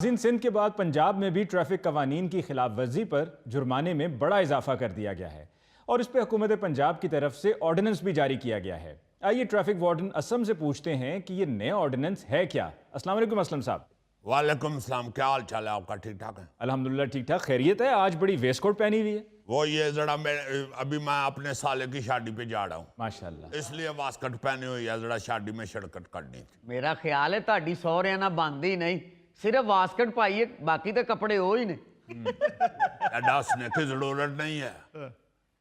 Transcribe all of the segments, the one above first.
सिंध के बाद पंजाब में भी ट्रैफिक कवानीन की खिलाफ वर्जी पर जुर्माने में बड़ा इजाफा कर दिया गया है और इस पर हुकूमत पंजाब की तरफ से ऑर्डिनेंस भी जारी किया गया है। आइए ट्रैफिक वार्डन असम से पूछते हैं कि ये नया ऑर्डिनेंस है क्या। अस्सलाम वालेकुम असलम साहब। वालेकुम सलाम, क्या हाल चाल है आपका? ठीक ठाक है? अल्हम्दुलिल्लाह ठीक ठाक, खैरियत है। आज बड़ी वेस्ट कोट पहनी हुई है। वो ये जरा अभी मैं अपने साले की शादी पे जा रहा हूँ, माशाल्लाह, इसलिए वास्कट पहनी हुई है, जरा शादी में शिरकत करनी थी। मेरा ख्याल है ਤੁਹਾਡੀ ਸਹੁਰਿਆਂ ਨਾਲ ਬੰਦੀ नहीं, सिर्फ वास्कट पाई है, बाकी तो कपड़े हो ही नहीं। डांसने की जरूरत नहीं है,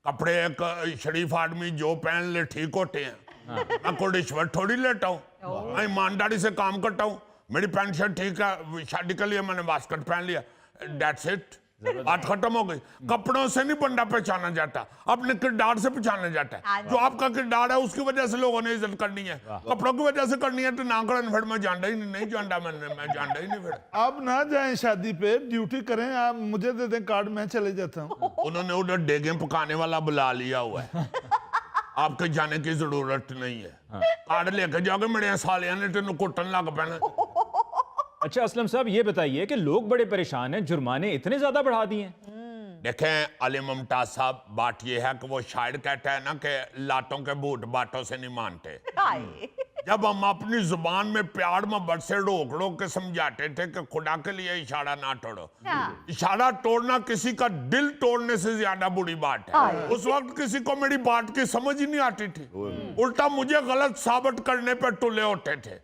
कपड़े एक शरीफ आदमी जो पहन ले ठीक होते हैं। मैं कोई रिश्वत थोड़ी लेता हूँ, मैं ईमानदारी से काम करता हूँ। मेरी पैंट शर्ट ठीक है, शादी के लिए मैंने वास्कट पहन लिया, दैट्स इट, बात खत्म हो गई। कपड़ों से नहीं बंदा पहचाना जाता, अपने किरदार से पहचाना जाता है। जो आपका किरदार है उसकी वजह से लोगों ने इज्जत करनी है, कपड़ों की वजह से करनी है तो ना करें। फिर मैं जानता ही नहीं जानता, मैं जानता ही नहीं। फिर आप ना जाएं शादी पे, ड्यूटी करें, आप मुझे दे दें कार्ड, मैं चले जाता हूँ। उन्होंने उधर डेगे पकाने वाला बुला लिया हुआ है, आपके जाने की जरूरत नहीं है। कार्ड लेके जाओगे, मेरे सालिया ने तेन कुटन लग पैना। अच्छा असलम साहब, ये बताइए कि लोग बड़े परेशान हैं, जुर्माने इतने ज्यादा बढ़ा दिए हैं। देखें अली मुमताज साहब, बात यह है कि वो शायद कहता है ना कि लातों के बूट बातों से नहीं मानते। जब हम अपनी जुबान में प्यार मोहब्बत से रोक रोक के समझाते थे कि खुदा के लिए इशारा ना तोड़ो, इशारा तोड़ना किसी का दिल तोड़ने से ज्यादा बुरी बात है। उस वक्त किसी को मेरी बात की समझ ही नहीं आती थी, उल्टा मुझे गलत साबित करने पर तुले होते थे,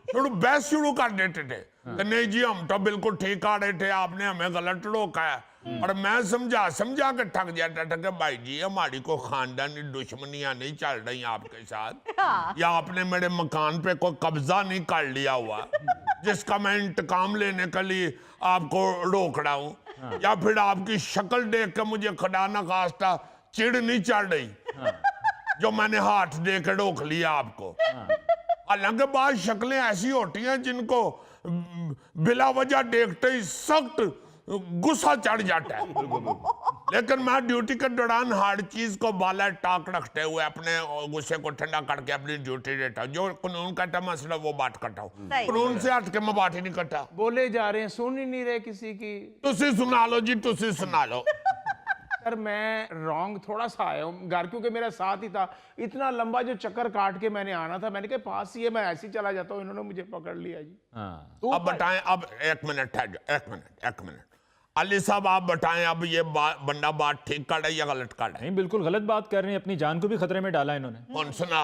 शुरू बहस शुरू कर देते थे कि नहीं जी हम तो बिल्कुल ठीक आ रहे थे, आपने हमें गलत रोका है। और मैं समझा के थक जाता था कि भाई जी हमारी को खानदानी दुश्मनियां नहीं चल रही आपके साथ, या आपने मेरे मकान पे कोई कब्जा नहीं कर लिया हुआ जिसका मैं इंतकाम लेने के लिए आपको रोक रहा हूँ, या फिर आपकी शक्ल देख के मुझे खुदा न खास्ता चिढ़ नहीं चढ़ रही जो मैंने हाथ दे के रोक लिया आपको। हालांकि बाद शक्लें ऐसी होती हैं जिनको बिला वजह देखते ही सख्त गुस्सा चढ़ जाता है, लेकिन मैं ड्यूटी के दौरान हर चीज को बाला टाक रखते हुए अपने गुस्से को ठंडा करके अपनी ड्यूटी देता हूँ। जो कानून कहता मैं सिर्फ वो बात करता हूँ, कानून से हट के मैं बात ही नहीं करता। बोले जा रहे हैं, सुन ही नहीं रहे किसी की। तुसी सुना लो जी, तुसी सुना लो। सर मैं रॉन्ग थोड़ा सा आया हूँ घर, क्योंकि मेरा साथ ही था। इतना लंबा जो चक्कर काट के मैंने आना था, मैंने कहा पास ही है, मैं ऐसे ही चला जाता हूँ, इन्होंने मुझे पकड़ लिया जी। हाँ। अब बताएं, अब एक मिनट अली साहब आप बताएं, अब ये बंदा बात ठीक कर रहा है या गलत कर रहा है? नहीं, बिल्कुल गलत बात कर रहे हैं, अपनी जान को भी खतरे में डाला इन्होंने। हुन सुना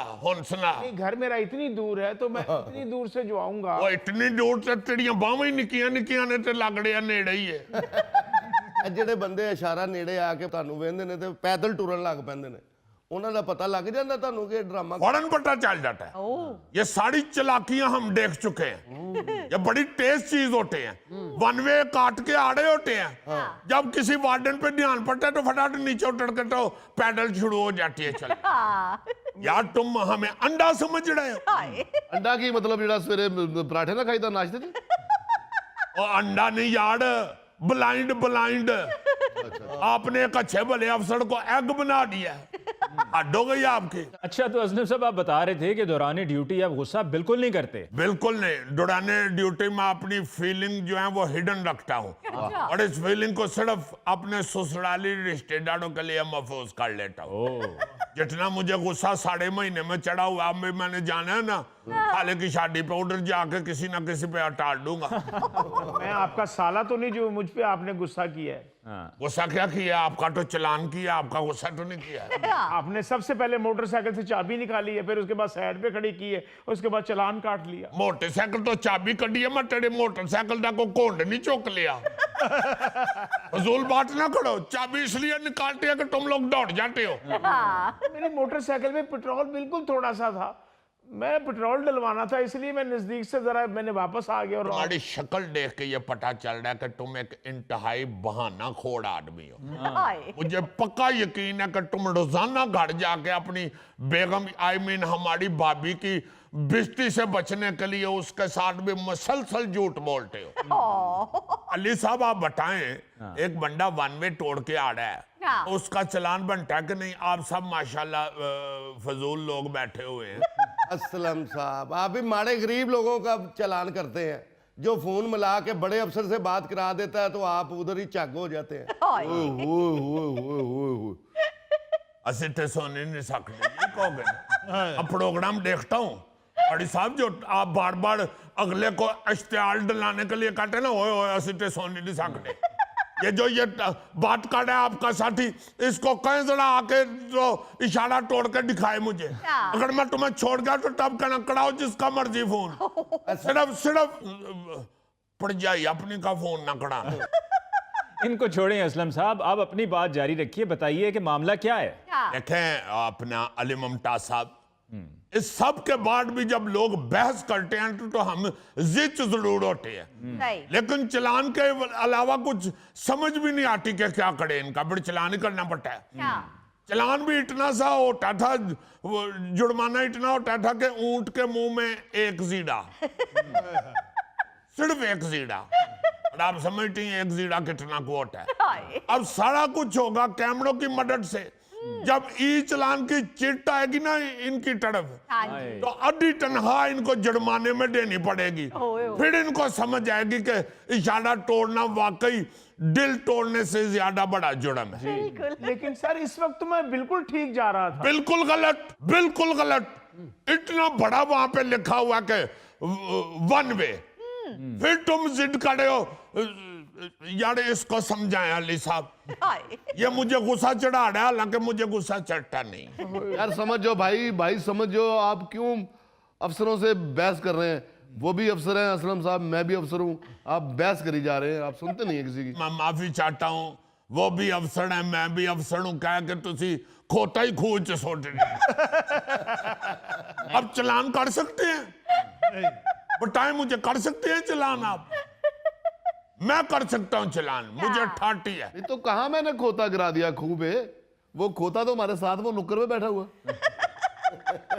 नहीं, घर मेरा इतनी दूर है तो मैं इतनी दूर से जो आऊंगा। वो इतनी दूर से तेरियां बाਹਾਂ ही निक्कियां ने ते लग रहा नेड़े ही है। ਜਿਹੜੇ ਬੰਦੇ ਇਸ਼ਾਰਾ ਨੇੜੇ ਆ ਕੇ ਤੁਹਾਨੂੰ ਵੇਂਦੇ ਨੇ ਤੇ ਪੈਦਲ ਟੁਰਨ ਲੱਗ ਪੈਂਦੇ ਨੇ, ਉਹਨਾਂ ਦਾ ਪਤਾ ਲੱਗ ਜਾਂਦਾ ਤੁਹਾਨੂੰ ਕਿ ਡਰਾਮਾ। फौरन पता चल जाता है। ये सारी चालाकियां हम देख चुके हैं, ये बड़ी तेज चीज होते हैं, वन वे काट के आड़े होते हैं। जब किसी वार्डन पे ध्यान पड़ता है तो फटाफट नीचे उतर के तो पैदल शुरू हो जाती है चल। यार तुम हमें अंडा समझ रहे हो? ਅੰਡਾ ਕੀ ਮਤਲਬ ਜਿਹੜਾ ਸਵੇਰੇ ਪਰਾਠੇ ਨਾਲ ਖਾਈਦਾ ਨਾਸ਼ਤੇ 'ਚ? और अंडा नहीं यार, ब्लाइंड आपने एक अच्छे भले अफसर को एग बना दिया, हद हो गई आपकी। अच्छा तो असलम साहब, आप बता रहे थे कि दौरान ड्यूटी आप गुस्सा बिल्कुल नहीं करते। बिल्कुल नहीं, दौरान ड्यूटी में अपनी फीलिंग जो है वो हिडन रखता हूँ, और इस फीलिंग को सिर्फ अपने ससुराली रिश्तेदारों के लिए महफूज कर लेता हूँ। जितना मुझे गुस्सा 6.5 महीने में चढ़ा हुआ, अब मैंने जाना है ना साले की शादी पे, उधर जाके किसी ना किसी पे हटा दूंगा। मैं आपका साला तो नहीं जो मुझ पे आपने गुस्सा किया है। गुस्सा क्या किया? आपका तो चलान किया, आपका गुस्सा तो नहीं किया। आपने सबसे पहले मोटरसाइकिल से चाबी निकाली है, फिर उसके बाद साइड पे खड़ी की है, उसके बाद चलान काट लिया। मोटरसाइकिल तो चाबी कड़ी है, मैं तेरे मोटरसाइकिल का को कोंड नहीं चुक लिया। फजूल बात ना करो, चाबी इसलिए निकालते हैं कि तुम लोग दौड़ जाते हो। मेरी मोटरसाइकिल में पेट्रोल बिल्कुल थोड़ा सा था, मैं पेट्रोल डलवाना था, इसलिए मैं नजदीक से जरा मैंने वापस आ गया। और तुम्हारी शक्ल देख के ये पता चल रहा है कि तुम एक इंतहाई बहानाखोर आदमी हो। मुझे पक्का यकीन है कि तुम रोजाना घर जाके अपनी बेगम हमारी भाभी की बिस्ती से बचने के लिए उसके साथ भी मसलसल झूठ बोलते हो। अली साहब आप बताएं, एक बंदा वन वे तोड़ के आ रहा है, उसका चलान बनता है कि नहीं? आप सब माशाल्लाह फजूल लोग बैठे हुए हैं। असलम साहब, आप भी माड़े गरीब लोगों का चलान करते हैं, जो फोन मिला के बड़े अफसर से बात करा देता है तो आप उधर ही चक हो जाते हैं। हाय। ओए होए होए होए होए होए। असि ते सोने नहीं सकते ये कहोगे। अब प्रोग्राम देखता हूँ बड़ी साहब, जो आप बार बार अगले को इश्तिहार दिलाने के लिए कहते हैं ना, ओए ओए असि ते सोने नहीं सकते, ये जो ये बात कर रहा है आपका साथी, इसको कहीं जरा आके जो इशारा तोड़ के दिखाए मुझे। अगर मैं तुम्हें छोड़ गया तो तब कहना कराओ जिसका मर्जी फोन, सिर्फ पड़ जाए अपनी का फोन ना करा। इनको छोड़ें असलम साहब, आप अपनी बात जारी रखिए, बताइए कि मामला क्या है। देखें अपना अली मुमताज साहब, इस सब के बाद भी जब लोग बहस करते हैं तो हम जिच जरूर होते हैं, सही। लेकिन चलान के अलावा कुछ समझ भी नहीं आती कि क्या करे इनका, फिर चलान ही करना पड़ता है। क्या? चलान भी इतना सा होता था, वो जुर्माना इतना होता था कि ऊंट के मुंह में एक जीड़ा, सिर्फ एक जीड़ा, और आप समझती हैं एक जीड़ा कितना को होता है। हाय। अब सारा कुछ होगा कैमरों की मदद से। जब ई चलान की चिट आएगी ना इनकी तरफ, हाँ जी। तो आधी तनख्वाह इनको जुर्माने में देनी पड़ेगी। ओए ओए। फिर इनको समझ आएगी कि इशारा तोड़ना वाकई दिल तोड़ने से ज्यादा बड़ा जुर्म है। बिल्कुल। लेकिन सर इस वक्त तो मैं बिल्कुल ठीक जा रहा था। बिल्कुल गलत, बिल्कुल गलत। इतना बड़ा वहां पे लिखा हुआ कि वन वे, फिर तुम जिद करे हो। यार इसको समझाएं अली साहब, हाय। ये मुझे गुस्सा चढ़ा रहा है, हालांकि मुझे गुस्सा चढ़ता नहीं। यार समझो भाई, भाई समझो, आप क्यों अफसरों से बहस कर रहे हैं? वो भी अफसर हैं असलम साहब, मैं भी अफसर हूँ, आप बहस करी जा रहे हैं, आप सुनते नहीं है किसी की। मैं माफी चाहता हूँ, वो भी अफसर है मैं भी अफसर हूँ, कह के तुसी खोता ही खूह च सोट रहे। अब चलान कर सकते हैं? बताएं मुझे, कर सकते हैं चलान आप? मैं कर सकता हूं चलान, मुझे ठाटी है। नहीं तो कहाँ मैंने खोता गिरा दिया खूह पे? वो खोता तो हमारे साथ वो नुक्कर पे बैठा हुआ।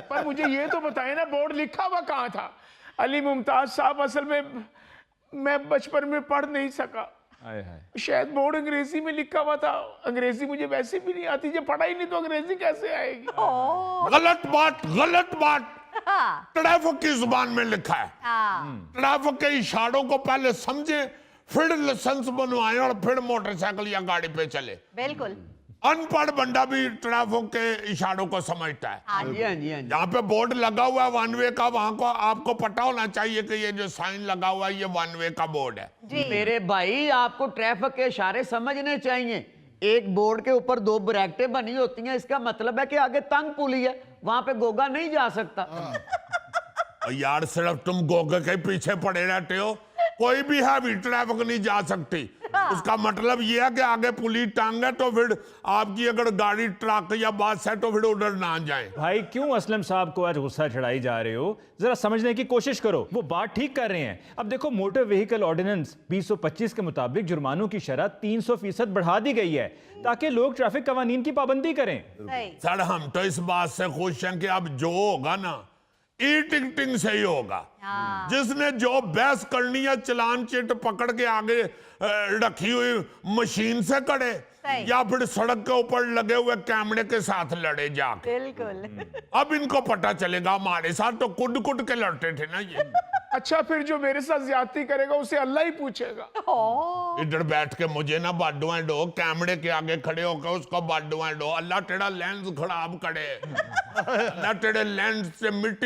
पर मुझे ये तो बताएं ना, बोर्ड लिखा हुआ कहाँ था? अली मुमताज साहब, असल में मैं बचपन में पढ़ नहीं सका, हाय हाय। शायद बोर्ड अंग्रेजी में लिखा हुआ था। अंग्रेजी मुझे वैसे भी नहीं आती, जब पढ़ा ही नहीं तो अंग्रेजी कैसे आएगी? गलत बात, गलत बात। हाँ। ट्रैफिक की जुबान में लिखा है। हाँ। ट्रैफिक के इशारों को पहले समझे, फिर लाइसेंस बनवाए और फिर मोटरसाइकिल या गाड़ी पे चले। बिल्कुल। अनपढ़ बंदा भी ट्रैफिक के इशारों को समझता है। हाँ जी, हाँ जी, हाँ जी। यहाँ पे बोर्ड लगा हुआ है वन वे का, वहां को आपको पता होना चाहिए कि ये जो साइन लगा हुआ है ये वन वे का बोर्ड है। जी। मेरे भाई, आपको ट्रैफिक के इशारे समझने चाहिए। एक बोर्ड के ऊपर दो ब्रैकेटें बनी होती हैं, इसका मतलब है कि आगे तंग पुली है, वहां पे गोगा नहीं जा सकता। और यार सिर्फ तुम गोगे के पीछे पड़े रहते हो, कोई भी हैवी ट्रैफिक नहीं जा सकती। उसका मतलब यह है कि आगे पुलिस टांग है तो फिर आपकी अगर गाड़ी ट्रक या बस है तो फिर उधर ना जाए। भाई क्यों असलम साहब को आज गुस्सा चढ़ाई जा रहे हो? जरा समझने की कोशिश करो, वो बात ठीक कर रहे हैं। अब देखो, मोटर व्हीकल ऑर्डिनेंस 2025 के मुताबिक जुर्मानों की शरह 300% बढ़ा दी गई है ताकि लोग ट्रैफिक कवानीन की पाबंदी करें। सही। सर हम तो इस बात से खुश हैं कि अब जो होगा ना ई टिकटिंग से ही होगा। जिसने जो बहस करनी है चलान चिट पकड़ के आगे रखी हुई मशीन से करे सही। या फिर सड़क के ऊपर लगे हुए कैमरे के साथ लड़े जाके। बिल्कुल। अब इनको पता चलेगा, हमारे साथ तो कुट कुट के लड़ते थे ना ये। अच्छा, फिर जो मेरे साथ ज्यादती करेगा उसे अल्लाह ही पूछेगा। इधर बैठ के मुझे ना बाडुआं दो, कैमरे के आगे खड़े होकर उसको बाडुआं दो। अल्लाह तेरा लेंस खराब करे, अल्लाह तेरे लेंस से मिट्टी